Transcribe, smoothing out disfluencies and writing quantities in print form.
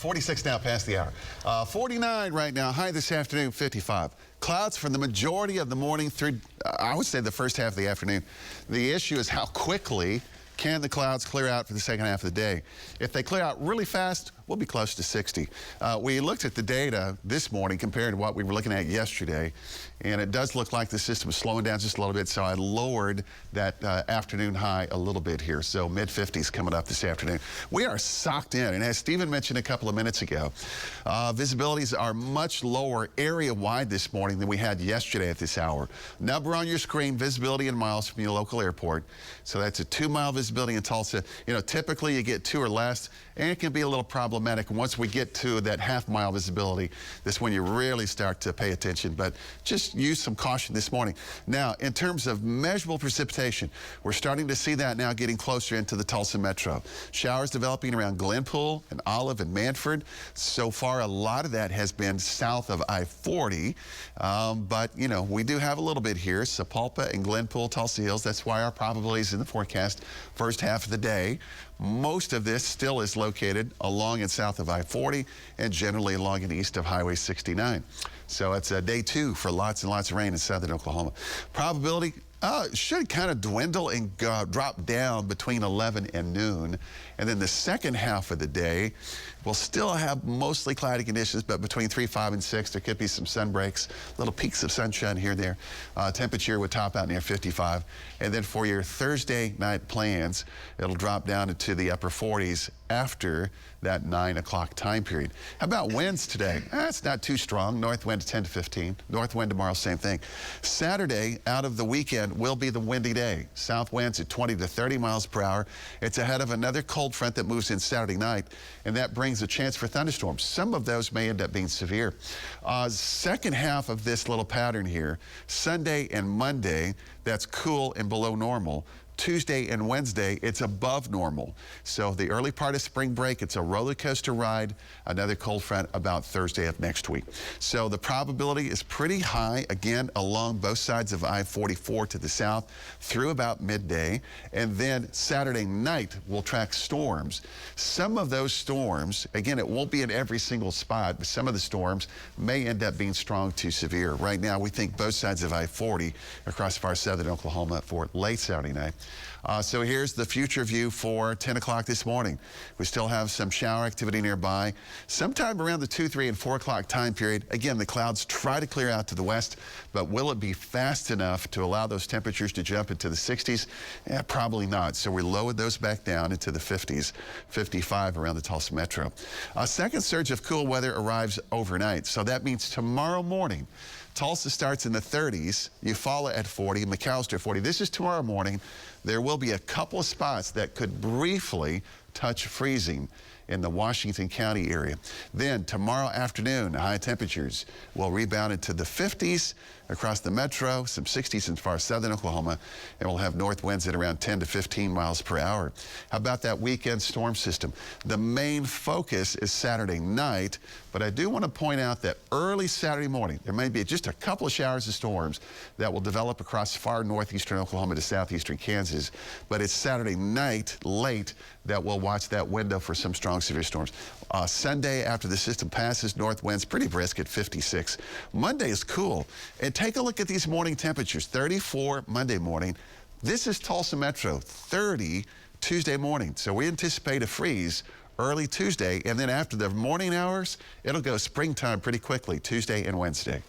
46 now past the hour. 49 right now, high this afternoon, 55. Clouds for the majority of the morning through, I would say, the first half of the afternoon. The issue is how quickly can the clouds clear out for the second half of the day. If they clear out really fast, we'll be close to 60. We looked at the data this morning compared to what we were looking at yesterday, and it does look like the system is slowing down just a little bit, so I lowered that afternoon high a little bit here. So mid-50s coming up this afternoon. We are socked in, and as Stephen mentioned a couple of minutes ago, visibilities are much lower area-wide this morning than we had yesterday at this hour. Number on your screen, visibility in miles from your local airport. So that's a 2-mile visibility in Tulsa. You know, typically you get 2 or less, and it can be a little problematic. Once we get to that half-mile visibility, that's when you really start to pay attention. But just use some caution this morning. Now, in terms of measurable precipitation, we're starting to see that now getting closer into the Tulsa metro. Showers developing around Glenpool and Olive and Manford. So far, a lot of that has been south of I-40. But, you know, we do have a little bit here. Sapulpa and Glenpool, Tulsa Hills. That's why our probabilities in the forecast first half of the day. Most of this still is located along and south of I-40 and generally along and east of Highway 69. So it's day 2 for lots and lots of rain in southern Oklahoma. Probability should kind of dwindle and drop down between 11 and noon. And then the second half of the day, we'll still have mostly cloudy conditions, but between 3, 5, and 6, there could be some sun breaks, little peaks of sunshine here and there. Temperature would top out near 55. And then for your Thursday night plans, it'll drop down into the upper 40s after that 9 o'clock time period. How about winds today? It's not too strong. North wind 10 to 15. North wind tomorrow, same thing. Saturday, out of the weekend, will be the windy day. South winds at 20 to 30 miles per hour. It's ahead of another cold front that moves in Saturday night, and that brings a chance for thunderstorms. Some of those may end up being severe. Second half of this little pattern here, Sunday and Monday, that's cool and below normal. Tuesday and Wednesday, it's above normal. So the early part of spring break, it's a roller coaster ride. Another cold front about Thursday of next week. So the probability is pretty high, again, along both sides of I-44 to the south through about midday. And then Saturday night, we'll track storms. Some of those storms, again, it won't be in every single spot, but some of the storms may end up being strong to severe. Right now, we think both sides of I-40 across far southern Oklahoma for late Saturday night. So here's the future view for 10 o'clock this morning. We still have some shower activity nearby. Sometime around the 2, 3, and 4 o'clock time period, again, the clouds try to clear out to the west, but will it be fast enough to allow those temperatures to jump into the 60s? Probably not. So we lowered those back down into the 50s, 55 around the Tulsa metro. A second surge of cool weather arrives overnight. So that means tomorrow morning, Tulsa starts in the 30s, Eufaula at 40, McAllister 40. This is tomorrow morning. There will be a couple of spots that could briefly touch freezing in the Washington County area. Then tomorrow afternoon, high temperatures will rebound into the 50s across the metro, some 60s in far southern Oklahoma, and we'll have north winds at around 10 to 15 miles per hour. How about that weekend storm system? The main focus is Saturday night, but I do want to point out that early Saturday morning, there may be just a couple of showers of storms that will develop across far northeastern Oklahoma to southeastern Kansas, but it's Saturday night, late, that we'll watch that window for some strong severe storms. Sunday, after the system passes, north winds pretty brisk at 56. Monday is cool. And take a look at these morning temperatures. 34 Monday morning. This is Tulsa Metro, 30 Tuesday morning. So we anticipate a freeze early Tuesday, and then after the morning hours, it'll go springtime pretty quickly, Tuesday and Wednesday.